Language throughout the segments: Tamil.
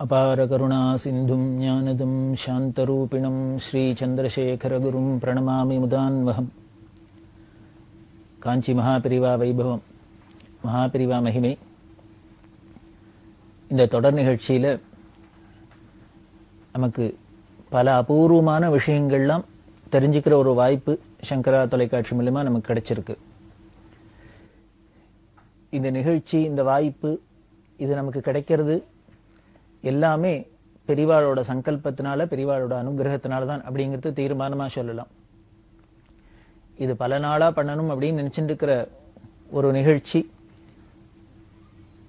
அபார கருணா சிந்தும் ஞானதும் சாந்தரூபிணம் ஸ்ரீ சந்திரசேகரகுரும் பிரணமாமி முதான்வகம். காஞ்சி மகாபிரிவா வைபவம், மகாபிரிவா மகிமை. இந்த தொடர் நிகழ்ச்சியில் நமக்கு பல அபூர்வமான விஷயங்கள்லாம் தெரிஞ்சுக்கிற ஒரு வாய்ப்பு சங்கரா தொலைக்காட்சி மூலமா நமக்கு கிடைச்சிருக்கு. இந்த நிகழ்ச்சி, இந்த வாய்ப்பு, இது நமக்கு கிடைக்கிறது எல்லாமே பெரிவாளோட சங்கல்பத்தினால, பெரிவாளோட அனுகிரகத்தினால தான் அப்படிங்கிறது தீர்மானமா சொல்லலாம். இது பல நாளா பண்ணணும் அப்படின்னு நினைச்சுட்டு இருக்கிற ஒரு நிகழ்ச்சி.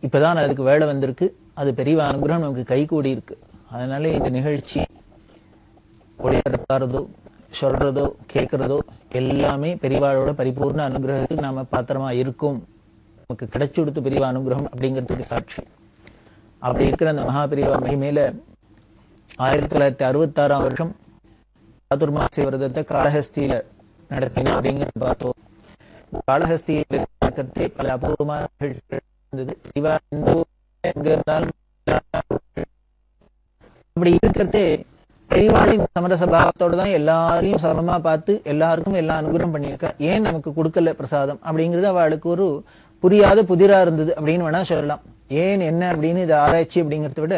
இப்பதான் அதுக்கு வேலை வந்திருக்கு. அது பெரியவா அனுகிரகம் நமக்கு கை கூடி இருக்கு. அதனால இந்த நிகழ்ச்சி ஒளிபரப்புறதோ, சொல்றதோ, கேட்கறதோ எல்லாமே பெரிவாளோட பரிபூர்ண அனுகிரகத்துக்கு நாம பாத்திரமா இருக்கும். நமக்கு கிடைச்சு கொடுத்து பெரியவா அனுகிரகம் அப்படிங்கிறதுக்கு சாட்சி. அப்படி இருக்கிற அந்த மகாபிரிவா மகிமையில 1966 வருஷம் சாதுர்மாசி விரதத்தை காளஹஸ்தியில நடத்தினோம் அப்படிங்கிறது பார்த்தோம். காளஹஸ்தியில நடக்கிறதே பல அபூர்வமான நிகழ்ச்சிகள் இருந்தது. அப்படி இருக்கிறதே பெரியவாளின் சமரசபாவத்தோட தான் எல்லாரையும் சமமா பார்த்து எல்லாருக்கும் எல்லா அனுகிரகம் பண்ணியிருக்கா. ஏன் நமக்கு கொடுக்கல பிரசாதம் அப்படிங்கிறது அவளுக்கு ஒரு புரியாத புதிரா இருந்தது அப்படின்னு வேணா சொல்லலாம். ஏன் என்ன அப்படின்னு இதை ஆராய்ச்சி அப்படிங்கறத விட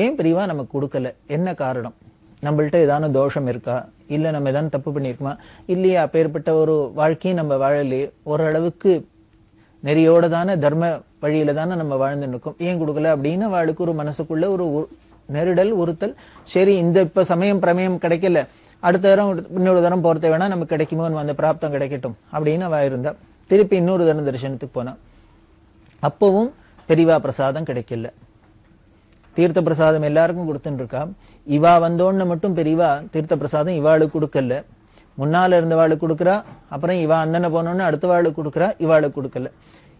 ஏன் பெரியவா நமக்கு கொடுக்கல, என்ன காரணம், நம்மள்ட்ட ஏதான தோஷம் இருக்கா, இல்ல நம்ம ஏதாவது தப்பு பண்ணிருக்குமா, இல்லையா அப்பேற்பட்ட ஒரு வாழ்க்கையும் நம்ம வாழலையே, ஓரளவுக்கு நெறியோட தானே தர்ம வழியில தானே நம்ம வாழ்ந்து நிற்கும், ஏன் கொடுக்கல அப்படின்னு அவளுக்கு ஒரு மனசுக்குள்ள ஒரு நெருடல், உறுத்தல். சரி, இந்த இப்ப சமயம் பிரமேயம் கிடைக்கல, அடுத்த தரம் இன்னொரு தரம் போறதை வேணா நமக்கு கிடைக்குமோ, அந்த பிராப்தம் கிடைக்கட்டும் அப்படின்னு அவ இருந்தா. திருப்பி இன்னொரு தரம் தரிசனத்துக்கு போனா அப்பவும் பெரியவா பிரசாதம் கிடைக்கல. தீர்த்த பிரசாதம் எல்லாருக்கும் கொடுத்துட்டு இருக்கா. இவா வந்தோன்னு மட்டும் பெரியவா தீர்த்த பிரசாதம் இவாளுக்கு கொடுக்கல. முன்னால இருந்தவாளுக்கு கொடுக்குறா, அப்புறம் இவா அண்ணனை போனோன்னு அடுத்த வாளுக்கு கொடுக்குறா, இவாளுக்கு கொடுக்கல.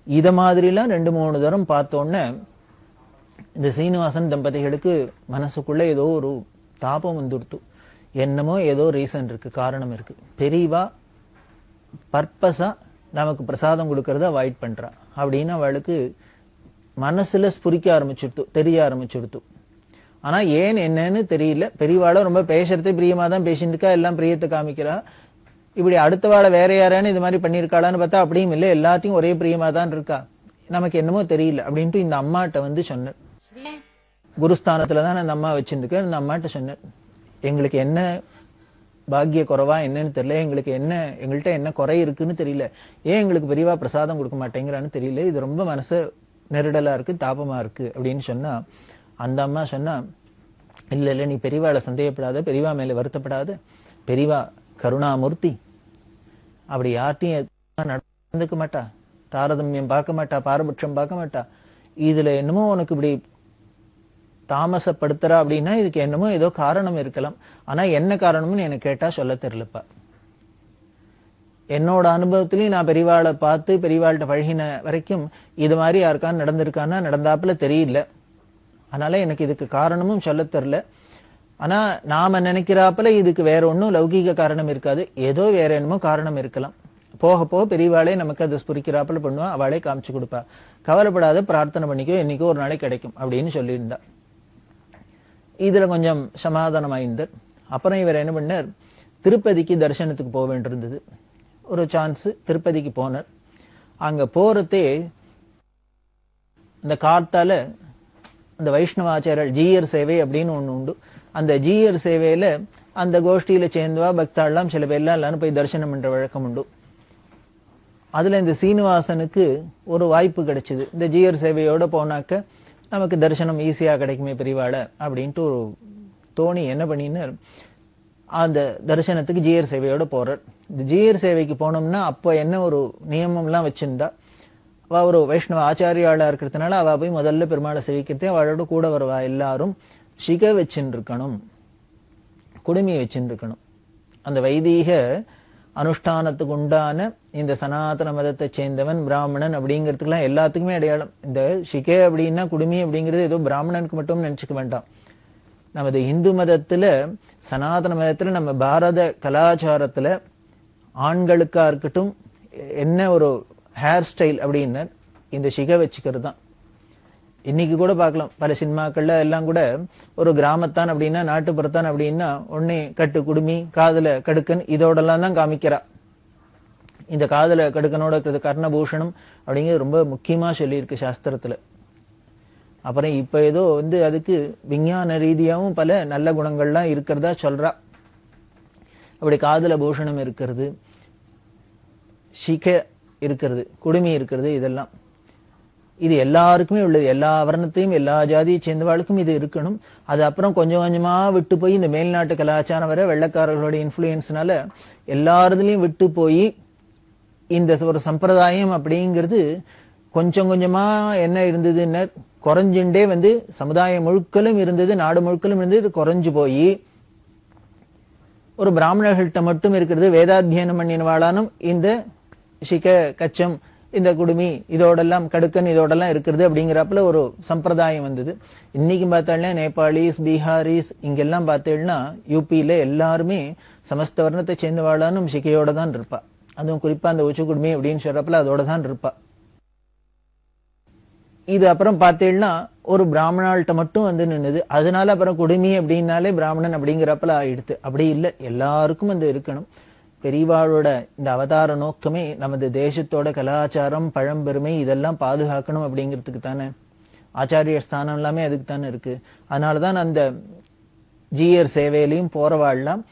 இத மாதிரிலாம் 2-3 தரம் பார்த்தோன்னே இந்த சீனிவாசன் தம்பதிகளுக்கு மனசுக்குள்ள ஏதோ ஒரு தாபம் வந்துடுத்து. என்னமோ ஏதோ ரீசன் இருக்கு, காரணம் இருக்கு. பெரியவா பர்பஸா நமக்கு பிரசாதம் கொடுக்கறத அவாய்ட் பண்றா அப்படின்னு அவளுக்கு மனசுல ஸ்புரிக்க ஆரம்பிச்சுடுத்து, தெரிய ஆரம்பிச்சுடுத்து. ஆனா ஏன் என்னன்னு தெரியல. பெரியவாள ரொம்ப பேசுறதே பிரியமா தான் பேசிட்டு இருக்கா, எல்லாம் பிரியத்தை காமிக்கிறா. இப்படி அடுத்த வாழை வேற யாரான்னு இது மாதிரி பண்ணிருக்காளான்னு பார்த்தா அப்படியும் இல்லை, எல்லாத்தையும் ஒரே பிரியமா தான் இருக்கா. நமக்கு என்னமோ தெரியல அப்படின்ட்டு இந்த அம்மாட்ட வந்து சொன்னேன். குருஸ்தானத்துலதான் அந்த அம்மா வச்சுருக்கேன். இந்த அம்மாட்ட சொன்னேன், எங்களுக்கு என்ன பாக்கிய குறைவா என்னன்னு தெரியல, எங்கள்கிட்ட என்ன குறை இருக்குன்னு தெரியல, ஏன் எங்களுக்கு பெரியவா பிரசாதம் கொடுக்க மாட்டேங்கிறான்னு தெரியல, இது ரொம்ப மனசு நெருடலா இருக்கு, தாபமா இருக்கு அப்படின்னு சொன்னா, அந்த அம்மா சொன்னா, இல்ல நீ பெரியவாளை சந்தேகப்படாத, பெரியவா மேல வருத்தப்படாத, பெரியவா கருணாமூர்த்தி, அப்படி யார்ட்டையும் நடந்துக்க மாட்டா, தாரதமியம் பார்க்க மாட்டா, பாரபட்சம் பார்க்க மாட்டா. இதுல என்னமோ உனக்கு இப்படி தாமசப்படுத்துறா அப்படின்னா இதுக்கு என்னமோ ஏதோ காரணம் இருக்கலாம். ஆனா என்ன காரணம்னு எனக்கு கேட்டா சொல்ல தெரியலப்பா. என்னோட அனுபவத்திலையும் நான் பெரியவாளை பார்த்து பெரியவாள்கிட்ட பழகின வரைக்கும் இது மாதிரி யாருக்கான்னு நடந்திருக்கான்னா நடந்தாப்புல தெரியல. அதனால எனக்கு இதுக்கு காரணமும் சொல்ல தெரியல. ஆனா நாம நினைக்கிறாப்புல இதுக்கு வேற ஒன்னும் லௌகீக காரணம் இருக்காது, ஏதோ வேற என்னமோ காரணம் இருக்கலாம். போக போக பெரியவாளே நமக்கு அதை ஸ்புரிக்கிறாப்புல பண்ணுவா, அவளே காமிச்சு கொடுப்பா. கவலைப்படாத, பிரார்த்தனை பண்ணிக்கோ, என்னைக்கோ ஒரு நாளைக்கு கிடைக்கும் அப்படின்னு சொல்லியிருந்தா. இதுல கொஞ்சம் சமாதானமாயிருந்தார். அப்புறம் இவர் என்ன பண்ணார், திருப்பதிக்கு தரிசனத்துக்கு போக வேண்டியிருந்தது. ஒரு சான்ஸ் திருப்பதிக்கு போனார். அங்க போறதே அந்த கார்த்தால அந்த வைஷ்ணவாச்சாரியர் ஜீயர் சேவை அப்படின்னு ஒண்ணு உண்டு. அந்த ஜீயர் சேவையில அந்த கோஷ்டியில சேர்ந்தவா பக்தாள்லாம் சில பேர்லாம் எல்லாரும் போய் தரிசனம் பண்ற வழக்கம் உண்டு. அதுல இந்த சீனிவாசனுக்கு ஒரு வாய்ப்பு கிடைச்சது. இந்த ஜீயர் சேவையோட போனாக்க நமக்கு தரிசனம் ஈஸியா கிடைக்குமே பெரியவாள அப்படின்ட்டு ஒரு தோணி என்ன பண்ணினார், அந்த தரிசனத்துக்கு ஜீயர் சேவையோட போறார். இந்த ஜீயர் சேவைக்கு போனோம்னா அப்ப என்ன ஒரு நியமம்லாம் வச்சிருந்தா, அவ ஒரு வைஷ்ணவ ஆச்சாரியாளா இருக்கிறதுனால அவ போய் முதல்ல பெருமாளை சேவிக்கிறதே அவளோட கூட வருவா எல்லாரும் சிகை வச்சுட்டு இருக்கணும், குடுமியை வச்சுட்டு இருக்கணும். அந்த வைதீக அனுஷ்டானத்துக்கு உண்டான இந்த சனாதன மதத்தை சேர்ந்தவன் பிராமணன் அப்படிங்கிறதுக்குலாம் எல்லாத்துக்குமே அடையாளம். இந்த சிகை அப்படின்னா குடுமி அப்படிங்கிறது ஏதோ பிராமணனுக்கு மட்டும் நினைச்சுக்க வேண்டாம். நமது இந்து மதத்துல, சனாதன மதத்துல, நம்ம பாரத கலாச்சாரத்துல ஆண்களுக்கா இருக்கட்டும் என்ன ஒரு ஹேர் ஸ்டைல் அப்படின்னு இந்த சிகை வச்சுக்கிறது தான். இன்னைக்கு கூட பார்க்கலாம் பல சினிமாக்கள்ல எல்லாம் கூட ஒரு கிராமத்தான் அப்படின்னா நாட்டுப்புறத்தான் அப்படின்னா உடனே கட்டு குடுமி காதுல கடுக்கன் இதோடெல்லாம் தான் காமிக்கிறா. இந்த காதுல கடுக்கனோட இருக்கிறது கர்ணபூஷணம் அப்படிங்கிறது ரொம்ப முக்கியமா சொல்லியிருக்கு சாஸ்திரத்துல. அப்புறம் இப்ப ஏதோ அதுக்கு விஞ்ஞான ரீதியாவும் பல நல்ல குணங்கள்லாம் இருக்கிறதா சொல்றா. அப்படி காதுல பூஷணம் இருக்கிறது, சிகை இருக்கிறது, குடுமி இருக்கிறது, இதெல்லாம் இது எல்லாருக்குமே உள்ளது. எல்லா வர்ணத்தையும் எல்லா ஜாதியை சேர்ந்தவாளுக்கும் இது இருக்கணும். அது அப்புறம் கொஞ்சம் கொஞ்சமா விட்டு போய் இந்த மேல்நாட்டு கலாச்சாரம் வர வெள்ளக்காரர்களோட இன்ஃபுளுயன்ஸ்னால எல்லாருதுலயும் விட்டு போய் இந்த ஒரு சம்பிரதாயம் அப்படிங்கிறது கொஞ்சம் கொஞ்சமா என்ன இருந்ததுன்னு குறைஞ்சுட்டே சமுதாயம் முழுக்கலும் இருந்தது, நாடு முழுக்கலும் இருந்தது, குறைஞ்சு போய் ஒரு பிராமணர்கள்ட்ட மட்டும் இருக்கிறது. வேதாத்தியனம் பண்ணினவாளானும் இந்த சிக கச்சம் இந்த குடுமி இதோடெல்லாம் கடுக்கன் இதோடெல்லாம் இருக்கிறது அப்படிங்கிறப்பல ஒரு சம்பிரதாயம் வந்தது. இன்னைக்கு பார்த்தாலே நேபாளிஸ், பீகாரிஸ் இங்கெல்லாம் பார்த்தேன்னா யூபியில எல்லாருமே சமஸ்த வர்ணத்தை சேர்ந்தவாளானும் சிகையோட தான் இருப்பா. அதுவும் குறிப்பா அந்த உச்ச குடுமி அப்படின்னு சொல்றப்பல அதோட தான் இருப்பா. இது அப்புறம் பார்த்தேன்னா ஒரு பிராமணாள்கிட்ட மட்டும் நின்னுது. அதனால அப்புறம் குடுமி அப்படின்னாலே பிராமணன் அப்படிங்கிறப்பல ஆயிடுத்து. அப்படி இல்லை, எல்லாருக்கும் இருக்கணும். பெரியவாளோட இந்த அவதார நோக்கமே நமது தேசத்தோட கலாச்சாரம் பழம்பெருமை இதெல்லாம் பாதுகாக்கணும் அப்படிங்கிறதுக்கு தானே. ஆச்சாரிய ஸ்தானம் எல்லாமே அதுக்கு தானே இருக்கு. அதனாலதான் அந்த ஜீயர் சேவையிலையும் போறவாள்லாம்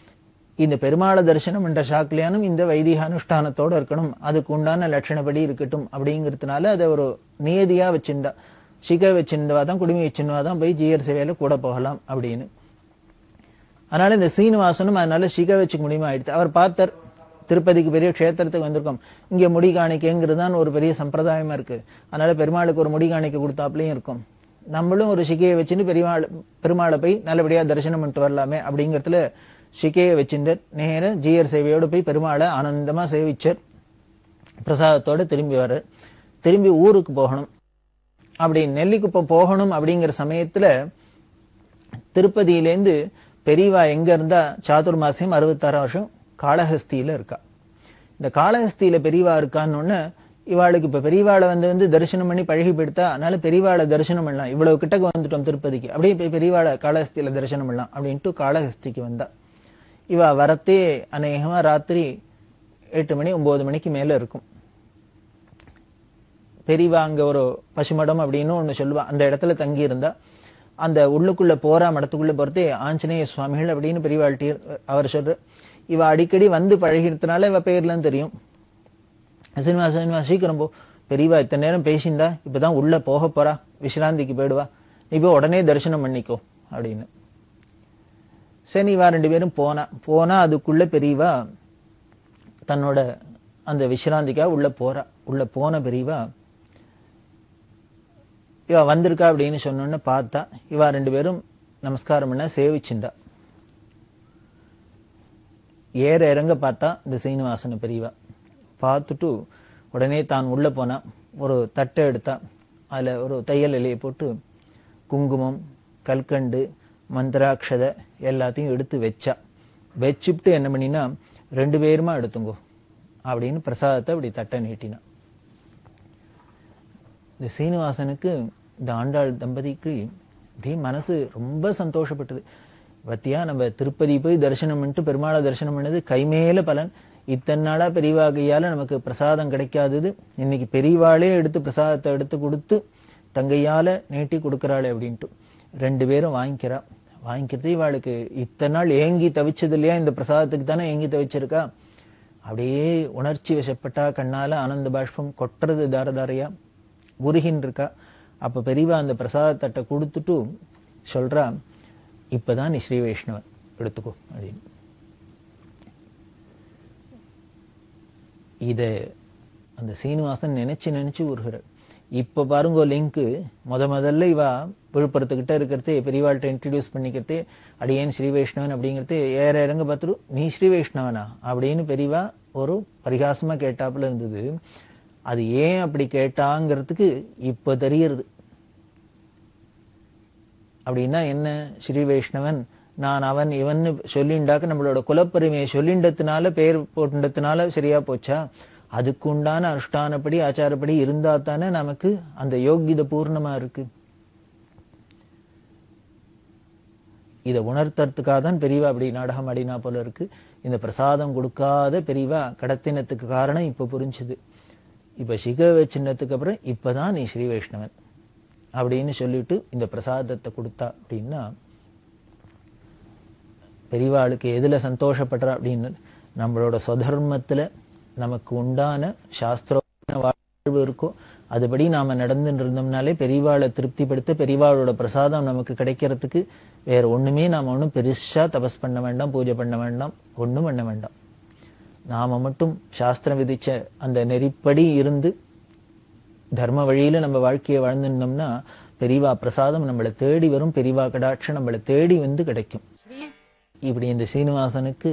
இந்த பெருமாள தரிசனம் என்ற சாக்கிலியானும் இந்த வைதிக அனுஷ்டானத்தோட இருக்கணும், அதுக்கு உண்டான லட்சணப்படி இருக்கட்டும் அப்படிங்கிறதுனால அதை ஒரு நியதியா வச்சிருந்தா. சிகை வச்சிருந்தவாதான் குடுமி வச்சிருந்தவாதான் போய் ஜீயர் சேவையில கூட போகலாம் அப்படின்னு. அதனால இந்த சீனிவாசனும் அதனால சிகை வச்சுக்க முடியுமா ஆயிடுச்சு. அவர் பார்த்தார், திருப்பதிக்கு பெரிய க்ஷேத்திரத்துக்கு வந்திருக்கோம், இங்க முடி காணிக்கைங்கிறது தான் ஒரு பெரிய சம்பிரதாயமா இருக்கு. அதனால பெருமாளுக்கு ஒரு முடி காணிக்கை கொடுத்தாப்லயும் இருக்கும். நம்மளும் ஒரு சிகையை வச்சுட்டு பெருமாளை போய் நல்லபடியா தரிசனம் பண்ணிட்டு வரலாமே அப்படிங்கறதுல சிகையை வச்சுட்டு நேர ஜீயர் சேவையோடு போய் பெருமாளை ஆனந்தமா சேவிச்சர். பிரசாதத்தோட திரும்பி வர, திரும்பி ஊருக்கு போகணும். அப்படி நெல்லிக்குப்பம் போகணும் அப்படிங்கிற சமயத்துல திருப்பதியிலேருந்து பெரியவா எங்க இருந்தா சாதுர்மாசியம் 66 வருஷம் காளஹஸ்தியில இருக்கா. இந்த காளஹஸ்தியில பெரியவா இருக்கான்னு இவாளுக்கு இப்ப பெரியவாளை தரிசனம் பண்ணி பழகி போயிடுத்தா. அதனால பெரியவாளை தரிசனம் பண்ணலாம், இவ்வளவு கிட்டக்கு வந்துட்டோம் திருப்பதிக்கு, அப்படியே பெரியவாளை காளஹஸ்தியில தரிசனம் பண்ணலாம் அப்படின்ட்டு காளஹஸ்திக்கு வந்தா. இவ வரத்தே அநேகமா ராத்திரி 8 மணி 9 மணிக்கு மேல இருக்கும். பெரியவா அங்க ஒரு பசுமடம் அப்படின்னு ஒண்ணு சொல்லுவா, அந்த இடத்துல தங்கி இருந்தா. அந்த உள்ளுக்குள்ள போறா, மடத்துக்குள்ள போறதே ஆஞ்சநேய சுவாமிகள் அப்படின்னு பெரியவாழ்ட்டி அவர் சொல்ற. இவ அடிக்கடி பழகிறதுனால இவ பேர்லாம் தெரியும். சீனிவாச சீக்கிரம் போ, பெரியவா இத்தனை நேரம் பேசியிருந்தா இப்பதான் உள்ள போக போறா, விசிராந்திக்கு போயிடுவா, நீ போய் உடனே தரிசனம் பண்ணிக்கோ அப்படின்னு. சரி இவா 2 பேரும் போனா அதுக்குள்ள பெரியவா தன்னோட அந்த விசிராந்திக்கா உள்ள போறா. உள்ள போன பெரியவா இவ வந்திருக்கா அப்படின்னு சொன்னோன்னு பார்த்தா. இவா 2 பேரும் நமஸ்காரம் பண்ண சேவிச்சுண்டா. ஏற இறங்க பார்த்தா இந்த சீனிவாசன பெரியவா பார்த்துட்டு உடனே தான் உள்ள போனா. ஒரு தட்டை எடுத்தா, அதுல ஒரு தையல் இலையை போட்டு குங்குமம், கல்கண்டு, மந்திராட்சத எல்லாத்தையும் எடுத்து வச்சா. வச்சுட்டு என்ன பண்ணினா, 2 பேருமா எடுத்துங்கோ அப்படின்னு பிரசாதத்தை அப்படி தட்டை நீட்டினா. இந்த சீனிவாசனுக்கு இந்த ஆண்டாள் தம்பதிக்கு அப்படியே மனசு ரொம்ப சந்தோஷப்பட்டது. பத்தியா நம்ம திருப்பதி போய் தரிசனம் பண்ணிட்டு பெருமாளை தரிசனம் பண்ணது கைமேல பலன். இத்தனை நாளா பெரியவா கையால நமக்கு பிரசாதம் கிடைக்காதது, இன்னைக்கு பெரியவாளே எடுத்து பிரசாதத்தை எடுத்து கொடுத்து தங்கையால நீட்டி கொடுக்கறாளே அப்படின்ட்டு 2 பேரும் வாங்கிக்கிறா. வாங்கிக்கிறது இவாளுக்கு இத்தனை நாள் ஏங்கி தவிச்சது இல்லையா, இந்த பிரசாதத்துக்கு தானே ஏங்கி தவிச்சிருக்கா. அப்படியே உணர்ச்சி வசப்பட்டா, கண்ணால ஆனந்த பாஷ்பம் கொட்டுறது தாரதாரையா உருகின் இருக்கா. அப்ப பெரியவா அந்த பிரசாதத்தட்டை கொடுத்துட்டு சொல்றா, இப்பதான் நீ ஸ்ரீ வைஷ்ணவன் எடுத்துக்கோ அப்படின்னு. இத அந்த சீனிவாசன் நினைச்சு உருகிற. இப்ப பாருங்க லிங்க், முதல்ல இவா விழுப்புரத்துக்கிட்ட இருக்கிறதே பெரியவாள்கிட்ட இன்ட்ரடியூஸ் பண்ணிக்கிறதே அடியேன் ஸ்ரீ வைஷ்ணவன் அப்படிங்கிறது ஏற இறங்க பார்த்துட்டு நீ ஸ்ரீ வைஷ்ணவனா அப்படின்னு பெரியவா ஒரு பரிகாசமா கேட்டாப்புல இருந்தது. அது ஏன் அப்படி கேட்டாங்கிறதுக்கு இப்ப தெரியறது. அப்படின்னா என்ன, ஸ்ரீ வைஷ்ணவன் நான் அவன் இவன் சொல்லிண்டாக்க நம்மளோட குலப்பெருமையை சொல்லிண்டதுனால பேர் போட்டுண்டதுனால சரியா போச்சா? அதுக்கு உண்டான அனுஷ்டானப்படி ஆச்சாரப்படி இருந்தா தானே நமக்கு அந்த யோகித பூர்ணமா இருக்கு. இதை உணர்த்துறதுக்காக தான் பெரியவா அப்படி நாடகம் ஆடினா போல இருக்கு. இந்த பிரசாதம் கொடுக்காத பெரியவா கடத்தினத்துக்கு காரணம் இப்ப புரிஞ்சுது. இப்ப சிகவ சின்னத்துக்கு அப்புறம் இப்பதான் நீ ஸ்ரீ வைஷ்ணவன் அப்படின்னு சொல்லிட்டு இந்த பிரசாதத்தை கொடுத்தா அப்படின்னா பெரியவாளுக்கு எதுல சந்தோஷப்படுறா அப்படின்னு நம்மளோட ஸ்வதர்மத்துல நமக்கு உண்டான சாஸ்திர வாழ்வு இருக்கோ அதுபடி நாம நடந்துட்டு இருந்தோம்னாலே பெரியவாளை திருப்திப்படுத்த பெரியவாளோட பிரசாதம் நமக்கு கிடைக்கிறதுக்கு வேற ஒண்ணுமே நாம ஒன்றும் பெருசா தபஸ் பண்ண வேண்டாம், பூஜை பண்ண வேண்டாம், ஒண்ணும் பண்ண வேண்டாம். நாம மட்டும் சாஸ்திரம் விதிச்ச அந்த நெறிப்படி இருந்து தர்ம வழியில நம்ம வாழ்க்கையை வாழ்ந்துட்டோம்னா பெரியவா பிரசாதம் நம்மளை தேடி வரும், பெரியவா கடாட்சம் நம்மளை தேடி வந்து கிடைக்கும். இப்படி இந்த சீனிவாசனுக்கு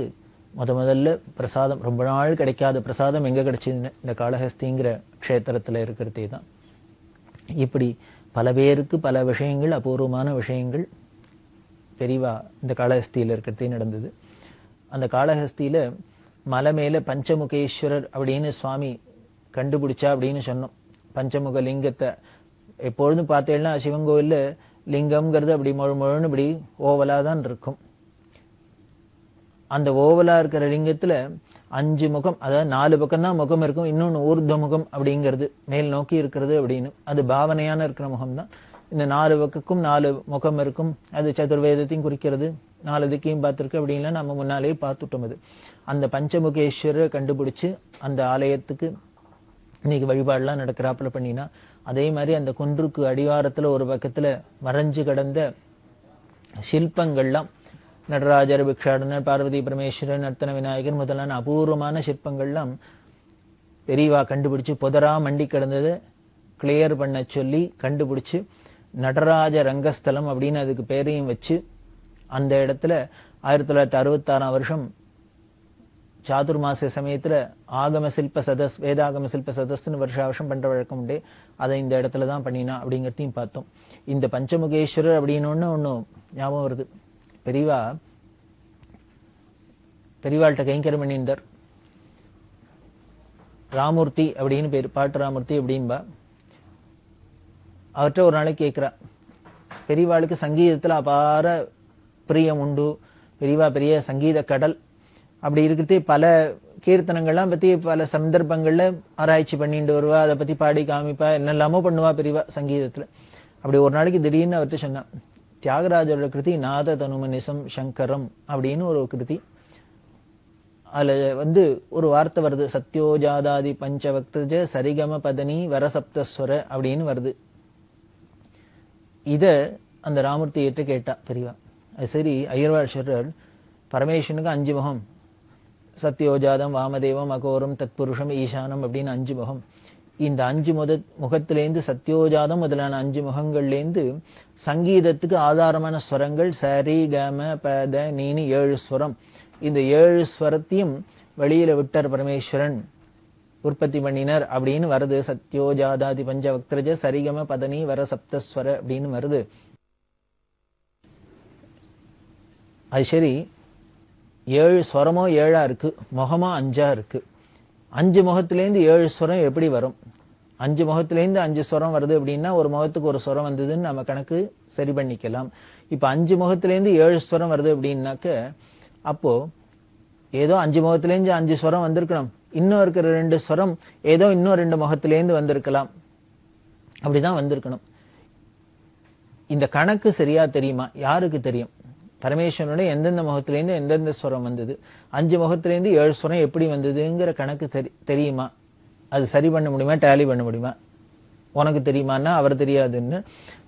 முதல்ல பிரசாதம் ரொம்ப நாள் கிடைக்காத பிரசாதம் எங்க கிடைச்சதுன்னு இந்த காளஹஸ்திங்கிற க்ஷேத்திரத்துல இருக்கிறதே தான். இப்படி பல பேருக்கு பல விஷயங்கள், அபூர்வமான விஷயங்கள் பெரியவா இந்த காளஹஸ்தியில இருக்கிறதே நடந்தது. அந்த காளஹஸ்தியில மலை மேல பஞ்சமுகேஸ்வரர் அப்படின்னு சுவாமி கண்டுபிடிச்சா அப்படின்னு சொன்னோம். பஞ்சமுக லிங்கத்தை எப்பொழுதும் பார்த்தேன்னா சிவன் கோவில்ல லிங்கம்ங்கிறது அப்படி முழுன்னு இப்படி ஓவலா தான் இருக்கும். அந்த ஓவலா இருக்கிற லிங்கத்துல 5 முகம், அதாவது 4 பக்கம் தான் முகம் இருக்கும், இன்னொன்னு ஊர்த முகம் அப்படிங்கிறது மேல் நோக்கி இருக்கிறது அப்படின்னு. அது பாவனையான இருக்கிற முகம் தான். இந்த 4 பக்கக்கும் 4 முகம் இருக்கும். அது சதுர்வேதத்தையும் குறிக்கிறது, 4 திக்கையும் பார்த்திருக்கு அப்படின்லாம் நம்ம முன்னாலேயே பார்த்துட்டோம். அது அந்த பஞ்சமுகேஸ்வரரை கண்டுபிடிச்சு அந்த ஆலயத்துக்கு இன்னைக்கு வழிபாடுலாம் நடக்கிறாப்புல பண்ணினா, அதே மாதிரி அந்த குன்றுக்கு அடிவாரத்துல ஒரு பக்கத்துல மறைஞ்சு கிடந்த சிற்பங்கள்லாம் நடராஜர், பிக்ஷாடனர், பார்வதி பரமேஸ்வரன், நர்த்தன விநாயகர் முதலான அபூர்வமான சிற்பங்கள்லாம் பெரியவா கண்டுபிடிச்சு புதரா மண்டி கிடந்ததை கிளியர் பண்ண சொல்லி கண்டுபிடிச்சு நடராஜ ரங்கஸ்தலம் அப்படின்னு அதுக்கு பேரையும் வச்சு அந்த இடத்துல 1966 வருஷம் சாதுர்மாச சமயத்துல ஆகம சில்ப சதஸ், வேதாகம சில்ப சதஸ்ன்னு வருஷம் பண்ற வழக்கம் உண்டு. அதை இந்த இடத்துல தான் பண்ணினா அப்படிங்கிறதையும் பார்த்தோம். இந்த பஞ்சமுகேஸ்வரர் அப்படின்னு ஒண்ணு ஞாபகம் வருது. பெரியவாள்கிட்ட கைங்கரம் பண்ணியிருந்தார். ராமூர்த்தி அப்படின்னு பேர், பாட்டு ராமூர்த்தி அப்படின்பா. அவர்கிட்ட ஒரு நாளைக்கு கேட்கிறா, பெரியவாளுக்கு சங்கீதத்துல அபார பிரியம் உண்டு, பெரியவா பெரிய சங்கீத கடல். அப்படி இருக்கிறதே பல கீர்த்தனங்கள்லாம் பத்தி பல சந்தர்ப்பங்கள்ல ஆராய்ச்சி பண்ணிட்டு வருவா, அதை பத்தி பாடி காமிப்பா, என்னெல்லாமோ பண்ணுவா பெரியவா சங்கீதத்துல. அப்படி ஒரு நாளைக்கு திடீர்னு அவர்கிட்ட சொன்னா, தியாகராஜரோட கிருதி நாத தனுமனிசம் சங்கரம் அப்படின்னு ஒரு கிருதி. அதுல ஒரு வார்த்தை வருது, சத்யோஜாதாதி பஞ்சவக்தஜ சரிகம பதனி வரசப்தஸ்வர அப்படின்னு வருது. இத அந்த ராமூர்த்தி ஏற்று கேட்டா பெரியவா. அது சரி, ஐயர்வாள் சொல்றார், பரமேஸ்வரனுக்கு 5 முகம், சத்யோஜாதம், வாமதேவம், அகோரம், தத்புருஷம், ஈசானம் அப்படின்னு 5 முகம். இந்த 5 முகத்திலேருந்து சத்யோஜாதம் முதலான 5 முகங்கள்லேருந்து சங்கீதத்துக்கு ஆதாரமான ஸ்வரங்கள் சரி கம பத நீனி 7 ஸ்வரம். இந்த 7 ஸ்வரத்தையும் வெளியில விட்டார் பரமேஸ்வரன், உற்பத்தி பண்ணினர் அப்படின்னு வருது. சத்யோஜாதாதி பஞ்சவக்திரஜ சரிகம பதனி வர சப்தஸ்வர அப்படின்னு வருது. அது சரி, 7 ஸ்வரமோ 7ஆ இருக்கு, முகமோ 5ஆ இருக்கு. 5 முகத்திலேருந்து 7 ஸ்வரம் எப்படி வரும்? 5 முகத்திலேருந்து 5 ஸ்வரம் வருது அப்படின்னா ஒரு முகத்துக்கு ஒரு ஸ்வரம் வந்ததுன்னு நம்ம கணக்கு சரி பண்ணிக்கலாம். இப்ப 5 முகத்திலேருந்து 7 ஸ்வரம் வருது அப்படின்னாக்க அப்போ ஏதோ 5 முகத்திலேருந்து 5 ஸ்வரம் வந்திருக்கணும். இன்னும் இருக்கிற 2 ஸ்வரம் ஏதோ இன்னும் 2 முகத்திலேருந்து வந்திருக்கலாம், அப்படிதான் வந்திருக்கணும். இந்த கணக்கு சரியா தெரியுமா? யாருக்கு தெரியும்? பரமேஸ்வரனுடைய எந்தெந்த முகத்திலேருந்து எந்தெந்த ஸ்வரம் வந்தது, 5 முகத்திலேருந்து 7 ஸ்வரம் எப்படி வந்ததுங்கிற கணக்கு தெரியுமா? அது சரி பண்ண முடியுமா? டேலி பண்ண முடியுமா? உனக்கு தெரியுமான்னா அவர் தெரியாதுன்னு.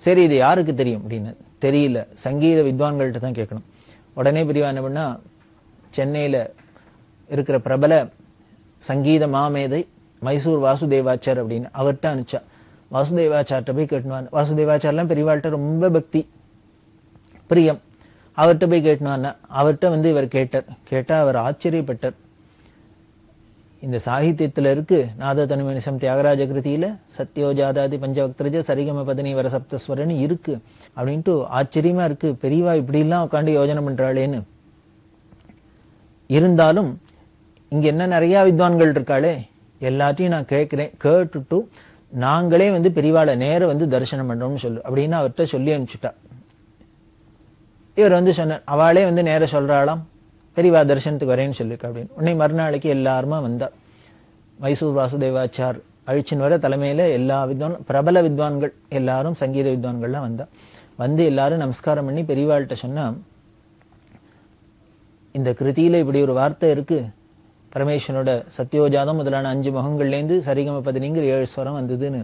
சரி, இது யாருக்கு தெரியும் அப்படின்னு தெரியல, சங்கீத வித்வான்கள்ட்ட தான் கேட்கணும். உடனே பெரியவா என்ன பண்ணா, சென்னையில இருக்கிற பிரபல சங்கீத மாமேதை மைசூர் வாசுதேவாச்சார் அப்படின்னு அவர்கிட்ட அனுப்பிச்சா. வாசுதேவாச்சார்ட்ட போய் கேட்டுவான். வாசுதேவாச்சார்லாம் பெரியவாள்கிட்ட ரொம்ப பக்தி பிரியம். அவர்கிட்ட போய் கேட்டுவான். அவர்கிட்ட இவர் கேட்டா அவர் ஆச்சரியப்பட்டார். இந்த சாகித்யத்துல இருக்கு நாத தனுமனிசம் தியாகராஜ கிருதியில சத்யோஜாதாதி பஞ்சவக்திரஜ சரிகம பதனி வர சப்தஸ்வரன்னு இருக்கு அப்படின்ட்டு ஆச்சரியமா இருக்கு. பெரியவா இப்படி எல்லாம் உட்காந்து யோஜனை பண்றாளேன்னு. இருந்தாலும் இங்க என்ன நிறைய வித்வான்கள் இருக்காளே, எல்லாத்தையும் நான் கேட்கிறேன், கேட்டுட்டு நாங்களே பெரியவாளை நேர தரிசனம் பண்றோம்னு சொல்லு அப்படின்னு அவர்கிட்ட சொல்லி அனுப்பிச்சுட்டா. இவர் வந்து சொன்னார். அவளே வந்து நேர சொல்றாளாம், பெரியவா தரிசனத்துக்கு வரேன்னு சொல்லிருக்க அப்படின்னு. உடனே மறுநாளைக்கு எல்லாருமா வந்தா. மைசூர் வாசுதேவாச்சார் அழிச்சின் வர தலைமையில எல்லா பிரபல வித்வான்கள் எல்லாரும், சங்கீத வித்வான்கள்லாம் வந்தா. வந்து எல்லாரும் நமஸ்காரம் பண்ணி பெரியவாள்கிட்ட சொன்னா, இந்த கிருதியில இப்படி ஒரு வார்த்தை இருக்கு, பரமேஸ்வரனோட சத்யோஜாதம் முதலான 5 முகங்கள்லேருந்து சரிகம பதினிங்கிற 7 ஸ்வரம் வந்ததுன்னு.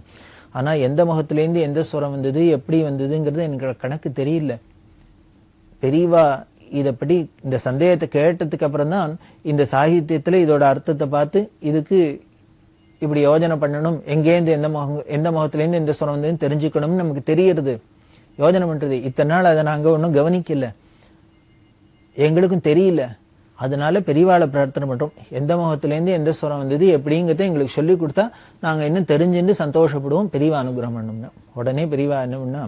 ஆனா எந்த முகத்திலேருந்து எந்த ஸ்வரம் வந்தது, எப்படி வந்ததுங்கிறது எனக்கு கணக்கு தெரியல. பெரியவா இதப்படி இந்த சந்தேகத்தை கேட்டதுக்கு அப்புறம் தான் இந்த சாகித்யத்துல இதோட அர்த்தத்தை பார்த்து இதுக்கு இப்படி யோஜனை பண்ணணும், எங்கேருந்து எந்த முகத்திலேருந்து எந்த ஸ்வரம் வந்து தெரிஞ்சுக்கணும்னு நமக்கு தெரியறது, யோஜனை பண்றது. இத்தனை நாள் அதை நாங்க ஒன்றும் கவனிக்கல, எங்களுக்கும் தெரியல. அதனால பெரியவாளை பிரார்த்தனை பண்றோம், எந்த முகத்திலேருந்து எந்த ஸ்வரம் வந்தது எப்படிங்கிறத எங்களுக்கு சொல்லி கொடுத்தா நாங்க இன்னும் தெரிஞ்சுட்டு சந்தோஷப்படுவோம், பெரியவா அனுகிரகம் பண்ணோம்னா. உடனே பெரியவா என்ன பண்ணா,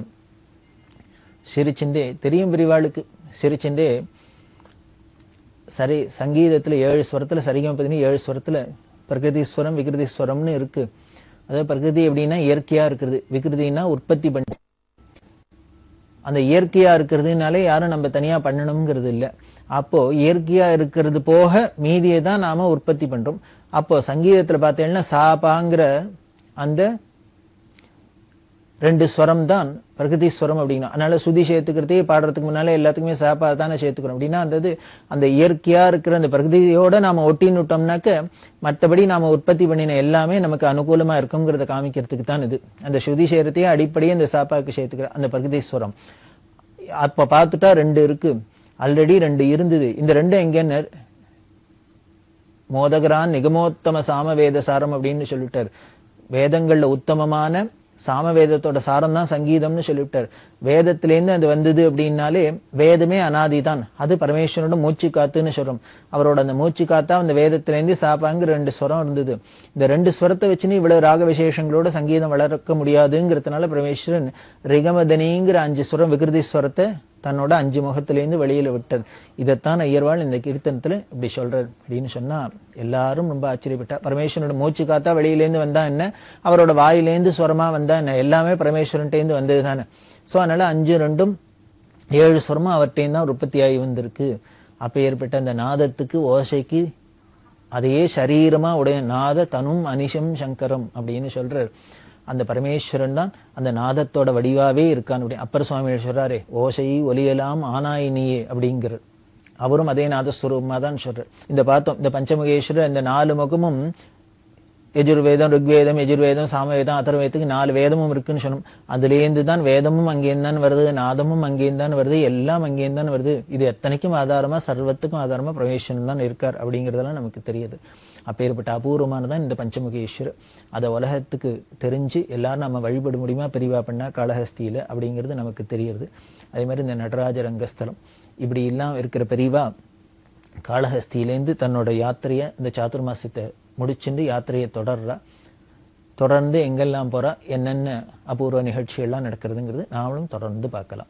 சிரிச்சுண்டே, தெரியும் பெரியவாளுக்கு, சிரிச்சுண்டே சரி சங்கீதத்துல 7 ஸ்வரத்துல சரிகம பதினி 7 ஸ்வரத்துல பிரகிருதிஸ்வரம் விகிருதிஸ்வரம்னு இருக்கு. அதாவது பிரகிருதி எப்படின்னா இயற்கையா இருக்கிறது, விகிருதினா உற்பத்தி பண்ணி. அந்த இயற்கையா இருக்கிறதுனாலே யாரும் நம்ம தனியா பண்ணணுங்கிறது இல்ல. அப்போ இயற்கையா இருக்கிறது போக மீதியை தான் நாம உற்பத்தி பண்றோம். அப்போ சங்கீதத்துல பார்த்தீங்கன்னா சாபாங்கிற அந்த 2 ஸ்வரம் தான் பிரகிருதி ஸ்வரம் அப்படின்னா. அதனால சுதி சேர்த்துக்கிறதே பாடுறதுக்கு முன்னாலே எல்லாத்துக்குமே சாப்பா தானே சேர்த்துக்கிறோம். அப்படின்னா அந்த இயற்கையா இருக்கிற அந்த பிரகிருதியோட நாம ஒட்டின்னுட்டோம்னாக்க மற்றபடி நாம உற்பத்தி பண்ணின எல்லாமே நமக்கு அனுகூலமா இருக்குங்கிறத காமிக்கிறதுக்கு தான் இது. அந்த சுதி சேர்த்தையே அடிப்படையே அந்த சாப்பாக்கு சேர்த்துக்கிற அந்த பிரகிருதி ஸ்வரம். அப்ப பார்த்துட்டா 2 இருக்கு, ஆல்ரெடி 2 இருந்தது. இந்த 2 எங்கன்னு மோதகரான் நிகமோத்தம சாமவேத சாரம் அப்படின்னு சொல்லிட்டார். வேதங்கள்ல உத்தமமான சாமவேதத்தோட சாரம் தான் சங்கீதம்னு சொல்லிவிட்டார். வேதத்திலேருந்து அது வந்தது அப்படின்னாலே வேதமே அனாதிதான், அது பரமேஸ்வரனோட மூச்சு காத்துன்னு சொல்றோம். அவரோட அந்த மூச்சு காத்தா அந்த வேதத்திலேருந்து சாப்பாங்கிற 2 ஸ்வரம் இருந்தது. இந்த 2 ஸ்வரத்தை வச்சுன்னு இவ்வளவு ராக விசேஷங்களோட சங்கீதம் வளர்க்க முடியாதுங்கிறதுனால பரமேஸ்வரன் ரிகமதனிங்கிற 5 ஸ்வரம் விகிருதி ஸ்வரத்தை தன்னோட 5 முகத்திலேருந்து வெளியில விட்டார். இதைத்தான் ஐயர்வாள் இந்த கீர்த்தனத்துல இப்படி சொல்றார். அப்படின்னு சொன்னா எல்லாரும் ரொம்ப ஆச்சரியப்பட்டா. பரமேஸ்வரனோட மூச்சு காத்தா வெளியிலேருந்து வந்தா என்ன, அவரோட வாயிலேருந்து ஸ்வரமா வந்தா என்ன, எல்லாமே பரமேஸ்வரன்ட்டேந்து வந்தது தானே. சோ அதனால 5 2 7 ஸ்வரமா அவர்கிட்டேருந்து தான் உற்பத்தி ஆகி வந்திருக்கு. அப்ப ஏற்பட்ட அந்த நாதத்துக்கு ஓசைக்கு அதையே சரீரமா உடைய நாத தனும் அனிஷம் சங்கரம் அப்படின்னு சொல்றார். அந்த பரமேஸ்வரன் தான் அந்த நாதத்தோட வடிவாவே இருக்கான். அப்பர் சுவாமிகள் சொல்றாரே, ஓசை ஒலியலாம் ஆனாயினியே அப்படிங்கிறார். அவரும் அதே நாதஸ்வரூபமா தான் சொல்றார். இந்த பார்த்தோம், இந்த பஞ்சமுகேஸ்வரர் இந்த 4 முகமும் யஜுர்வேதம், ருக்வேதம், யஜுர்வேதம், சாமவேதம், அதர்வேதத்துக்கு 4 வேதமும் இருக்குன்னு சொன்னோம். அதுலேருந்து தான் வேதமும் அங்கேருந்து தான் வருது, நாதமும் அங்கேருந்து தான் வருது, எல்லாம் அங்கேருந்து தான் வருது. இது எத்தனைக்கும் ஆதாரமா, சர்வத்துக்கும் ஆதாரமா பரமேஸ்வரன் தான் இருக்கார் அப்படிங்கறதெல்லாம் நமக்கு தெரியுது. அப்பேற்பட்ட அபூர்வமானதான் இந்த பஞ்சமுகேஸ்வரர். அதை உலகத்துக்கு தெரிஞ்சு எல்லாரும் நம்ம வழிபட முடியுமா, பெரியவா பண்ணா காளஹஸ்தியில அப்படிங்கிறது நமக்கு தெரியுது. அதே மாதிரி இந்த நடராஜ ரங்கஸ்தலம் இப்படி எல்லாம் இருக்கிற பெரியவா காளஹஸ்தியிலேருந்து தன்னோட யாத்திரைய இந்த சாதுர்மாசத்தை முடிச்சுட்டு யாத்திரையை தொடர்ந்து எங்கெல்லாம் போறா, என்னென்ன அபூர்வ நிகழ்ச்சிகள்லாம் நடக்கிறதுங்கிறது நாமளும் தொடர்ந்து பார்க்கலாம்.